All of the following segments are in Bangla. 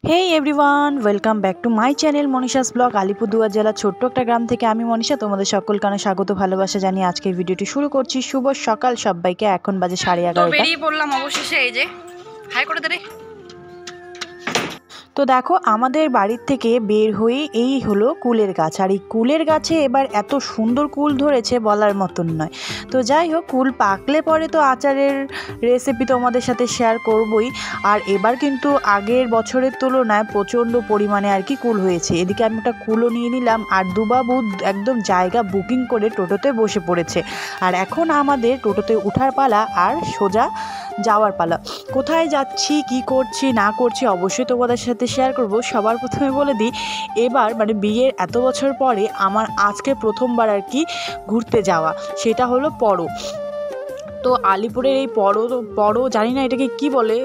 Hey everyone welcome back to my channel Manisha's blog Alipurduar জেলার ছোট্ট একটা গ্রাম থেকে আমি মনীষা তোমাদের সকলকে স্বাগত ভালোবাসা জানিয়ে আজকের ভিডিওটি শুরু করছি। শুভ সকাল সবাইকে। এখন বাজে 11:30। তো বেরিয়ে পড়লাম অবশেষে। এই যে হাই করে দে। তো দেখো আমাদের বাড়ির থেকে বের হয়ে এই হলো কুলের গাছ, আর এই কুলের গাছে এবার এত সুন্দর কুল ধরেছে বলার মতন নয়। তো যাই হোক, কুল পাকলে পরে তো আচারের রেসিপি তোমাদের সাথে শেয়ার করবই। আর এবার কিন্তু আগের বছরের তুলনায় প্রচণ্ড পরিমাণে আর কি কুল হয়েছে। এদিকে আমি একটা কুলও নিয়ে নিলাম, আর দুবাবু একদম জায়গা বুকিং করে টোটোতে বসে পড়েছে। আর এখন আমাদের টোটোতে উঠার পালা আর সোজা যাওয়ার পালা। কোথায় যাচ্ছি, কি করছি না করছি অবশ্যই তোমাদের সাথে শেয়ার করব। সবার প্রথমে বলে দিই, এবার মানে বিয়ের এত বছর পরে আমার আজকে প্রথমবার আর কি ঘুরতে যাওয়া, সেটা হলো পরো। তো আলিপুরের এই পরো জানি না এটাকে কি বলে,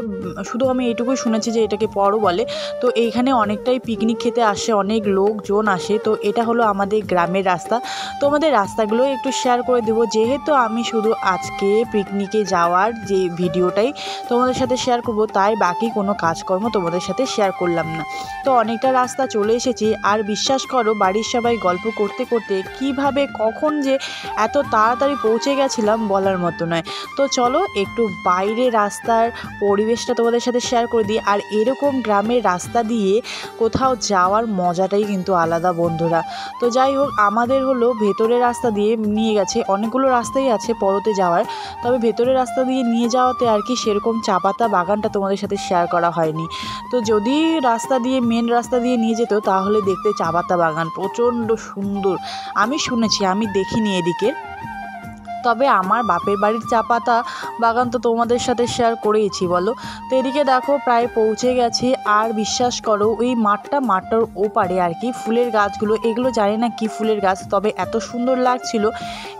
শুধু আমি এইটুকুই শুনেছি যে এটাকে পরো বলে। তো এইখানে অনেকটাই পিকনিক খেতে আসে, অনেক লোকজন আসে। তো এটা হলো আমাদের গ্রামের রাস্তা। তো আমাদের রাস্তাগুলো একটু শেয়ার করে দেবো, যেহেতু আমি শুধু আজকে পিকনিকে যাওয়ার যে ভিডিওটাই তোমাদের সাথে শেয়ার করব, তাই বাকি কোনো কাজকর্ম তোমাদের সাথে শেয়ার করলাম না। তো অনেকটা রাস্তা চলে এসেছি, আর বিশ্বাস করো বাড়ির সবাই গল্প করতে করতে কিভাবে কখন যে এত তাড়াতাড়ি পৌঁছে গেছিলাম বলার মতো নয়। তো চলো একটু বাইরে রাস্তার পরিবেশটা তোমাদের সাথে শেয়ার করে দিই। আর এরকম গ্রামের রাস্তা দিয়ে কোথাও যাওয়ার মজাটাই কিন্তু আলাদা বন্ধুরা। তো যাই হোক, আমাদের হলো ভেতরের রাস্তা দিয়ে নিয়ে গেছে, অনেকগুলো রাস্তাই আছে পরতে যাওয়ার, তবে ভেতরের রাস্তা দিয়ে নিয়ে যাওয়াতে আর কি সেরকম চা পাতা বাগানটা তোমাদের সাথে শেয়ার করা হয়নি। তো যদি রাস্তা দিয়ে মেন রাস্তা দিয়ে নিয়ে যেত তাহলে দেখতে চা পাতা বাগান প্রচণ্ড সুন্দর। আমি শুনেছি, আমি দেখিনি এদিকে, তবে আমার বাপের বাড়ির চা পাতা বাগান তো তোমাদের সাথে শেয়ার করেইছি বলো। তো এদিকে দেখো প্রায় পৌঁছে গেছি। আর বিশ্বাস করো ওই মাঠটার ওপারে আর কি ফুলের গাছগুলো, এগুলো জানি না কি ফুলের গাছ, তবে এত সুন্দর লাগছিল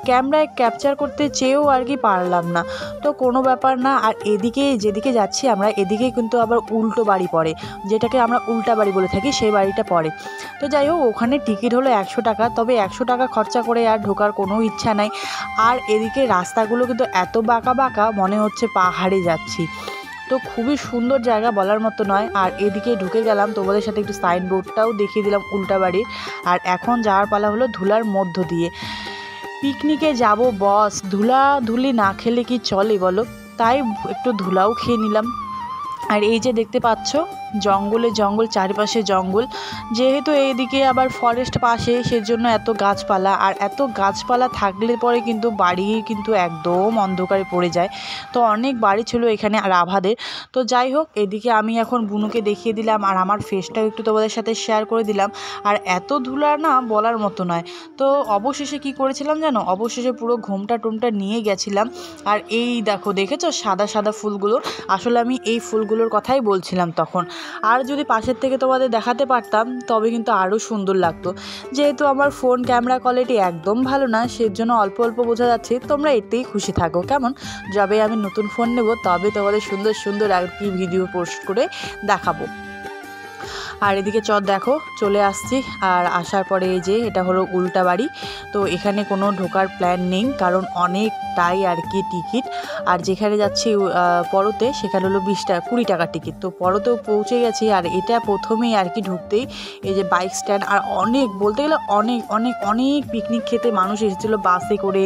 ক্যামেরায় ক্যাপচার করতে চেয়েও আর কি পারলাম না। তো কোনো ব্যাপার না। আর এদিকে যেদিকে যাচ্ছি আমরা, এদিকে কিন্তু আবার উল্টো বাড়ি পড়ে, যেটাকে আমরা উল্টা বাড়ি বলে থাকি, সেই বাড়িটা পড়ে। তো যাই হোক, ওখানে টিকিট হলো 100 টাকা, তবে 100 টাকা খরচা করে আর ঢোকার কোনো ইচ্ছা নাই। আর এদিকে রাস্তাগুলো কিন্তু এত বাঁকা বাঁকা মনে হচ্ছে পাহাড়ে যাচ্ছি। তো খুবই সুন্দর জায়গা বলার মতো নয়। আর এদিকে ঢুকে গেলাম, তোমাদের সাথে একটু সাইনবোর্ডটাও দেখিয়ে দিলাম উল্টাবাড়ির। আর এখন যাওয়ার পালা হলো ধুলার মধ্য দিয়ে। পিকনিকে যাব বস, ধুলি না খেলে কি চলে বলো, তাই একটু ধুলাও খেয়ে নিলাম। আর এই যে দেখতে পাচ্ছ জঙ্গলে জঙ্গল, চারিপাশে জঙ্গল, যেহেতু এইদিকে আবার ফরেস্ট পাশে, সেজন্য এত গাছপালা। আর এত গাছপালা থাকলে পরে কিন্তু বাড়ি কিন্তু একদম অন্ধকারে পড়ে যায়। তো অনেক বাড়ি ছিল এখানে আর আভাদের। তো যাই হোক, এদিকে আমি এখন বুনুকে দেখিয়ে দিলাম, আর আমার ফেসটাও একটু তোমাদের সাথে শেয়ার করে দিলাম। আর এত ধুলা না বলার মতো নয়। তো অবশেষে কি করেছিলাম জানো, অবশেষে পুরো ঘোমটা টোমটা নিয়ে গেছিলাম। আর এই দেখো, দেখেছো সাদা সাদা ফুলগুলো, আসলে আমি এই ফুলগুলোর কথাই বলছিলাম তখন। আর যদি পাশের থেকে তোমাদের দেখাতে পারতাম তবে কিন্তু আরও সুন্দর লাগতো। যেহেতু আমার ফোন ক্যামেরা কোয়ালিটি একদম ভালো না, সেজন্য অল্প অল্প বোঝা যাচ্ছে। তোমরা এতেই খুশি থাকো কেমন। যবে আমি নতুন ফোন নেব তবে তোমাদের সুন্দর সুন্দর আর কি ভিডিও পোস্ট করে দেখাবো। আর এদিকে দেখো চলে আসছি। আর আসার পরে এই যে এটা হলো উল্টা বাড়ি। তো এখানে কোনো ঢোকার প্ল্যান নেই, কারণ অনেকটাই আর কি টিকিট। আর যেখানে যাচ্ছি পরতে, সেখানে হলো 20 টাকার টিকিট। তো পরতেও পৌঁছে গেছি। আর এটা প্রথমেই আর কি ঢুকতেই এই যে বাইক স্ট্যান্ড, আর অনেক বলতে গেলে অনেক অনেক অনেক পিকনিক খেতে মানুষ এসেছিলো, বাসে করে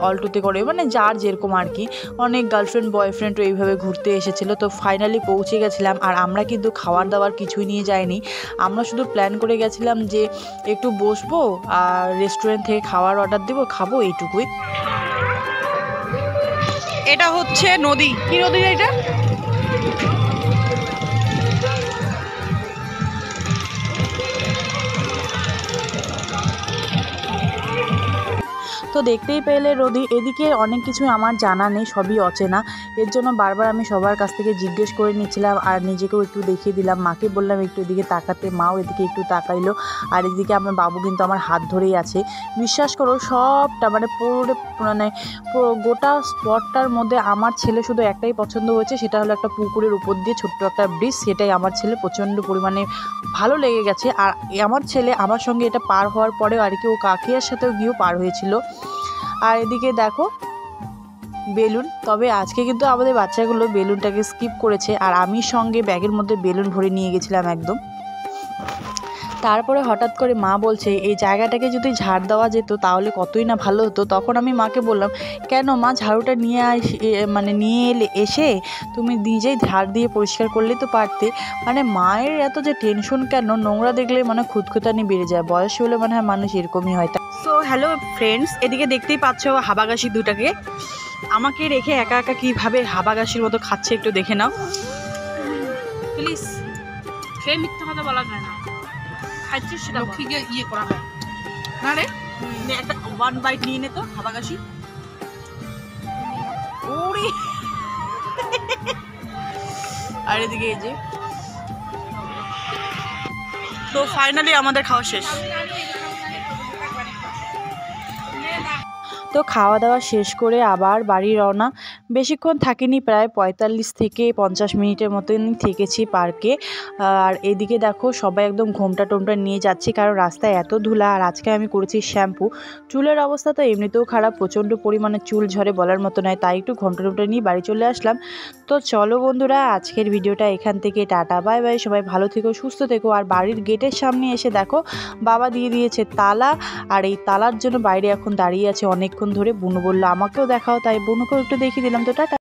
অল্টোতে করে, মানে যার যেরকম আর কি। অনেক গার্লফ্রেন্ড বয়ফ্রেন্ডও এইভাবে ঘুরতে এসেছিলো। তো ফাইনালি পৌঁছে গেছিলাম। আর আমরা কিন্তু খাবার দাবার কিছুই নিয়ে যাইনি, আমরা শুধু প্ল্যান করে গেছিলাম যে একটু বসবো আর রেস্টুরেন্ট থেকে খাবার অর্ডার দেবো, খাবো, এইটুকুই। এটা হচ্ছে নদী। কি নদী এটা? তো দেখতেই পেলে নদী। এদিকে অনেক কিছু আমার জানা নেই, সবই অচেনা। এর জন্য বারবার আমি সবার কাছ থেকে জিজ্ঞেস করে নিচ্ছিলাম, আর নিজেকেও একটু দেখিয়ে দিলাম। মাকে বললাম একটু এদিকে তাকাতে, মাও এদিকে একটু তাকাইলো। আর এদিকে আমার বাবু কিন্তু আমার হাত ধরেই আছে। বিশ্বাস করো সবটা মানে পুরো গোটা স্পটটার মধ্যে আমার ছেলে শুধু একটাই পছন্দ হয়েছে, সেটা হলো একটা পুকুরের উপর দিয়ে ছোট্ট একটা ব্রিজ। সেটাই আমার ছেলে প্রচণ্ড পরিমাণে ভালো লেগে গেছে। আর আমার ছেলে আমার সঙ্গে এটা পার হওয়ার পরেও আর কি ও কাকিয়ার সাথেও গিয়েও পার হয়েছিল। আর এদিকে দেখো বেলুন। তবে আজকে কিন্তু আমাদের বাচ্চাগুলো বেলুনটাকে স্কিপ করেছে, আর আমি সঙ্গে ব্যাগের মধ্যে বেলুন ভরে নিয়ে গেছিলাম একদম। তারপরে হঠাৎ করে মা বলছে এই জায়গাটাকে যদি ঝাড় দেওয়া যেত তাহলে কতই না ভালো হতো। তখন আমি মাকে বললাম, কেন মা, ঝাড়ুটা নিয়ে এসে তুমি নিজেই ঝাড় দিয়ে পরিষ্কার করলেই তো পারতে। মানে মায়ের এত যে টেনশন কেন, নোংরা দেখলে মানে খুঁতখুঁতানি বেড়ে যায়, বয়স হলে মনে হয় মানুষ এরকমই হয়। সো হ্যালো ফ্রেন্ডস, এদিকে দেখতেই পাচ্ছ হাবাগাসি দুটাকে আমাকে রেখে একা একা কীভাবে হাবাগাসির মতো খাচ্ছে, একটু দেখে নাও প্লিজ। সে মিথ্যা কথা বলা যায় না, খাচ্ছিস সেটা লক্ষ্মীকে ইয়ে করা হয় না রে। একটা ওয়ান বাইট নিয়ে নে তো হাবাগাসি। ওরে আর এদিকে এই যে, তো ফাইনালি আমাদের খাওয়া শেষ। তো খাওয়া দাওয়া শেষ করে আবার বাড়ি রওনা। বেশিক্ষণ থাকিনি, প্রায় 45 থেকে 50 মিনিটের মতন থেকেছি পার্কে। আর এদিকে দেখো সবাই একদম ঘোমটা টোমটা নিয়ে যাচ্ছি, কারণ রাস্তায় এত ধুলা। আর আজকে আমি করেছি শ্যাম্পু। চুলের অবস্থা তো এমনিতেও খারাপ, প্রচণ্ড পরিমাণে চুল ঝরে বলার মতো নয়, তাই একটু ঘোমটা টোমটা নিয়ে বাড়ি চলে আসলাম। তো চলো বন্ধুরা, আজকের ভিডিওটা এখান থেকে টাটা বাই বাই। সবাই ভালো থেকো, সুস্থ থেকো। আর বাড়ির গেটের সামনে এসে দেখো বাবা দিয়ে দিয়েছে তালা, আর এই তালার জন্য বাইরে এখন দাঁড়িয়ে আছে অনেকক্ষণ ধরে। বুনু বললো আমাকেও দেখাও, তাই বুনুকেও একটু দেখিয়ে দিলাম। তো টাটা।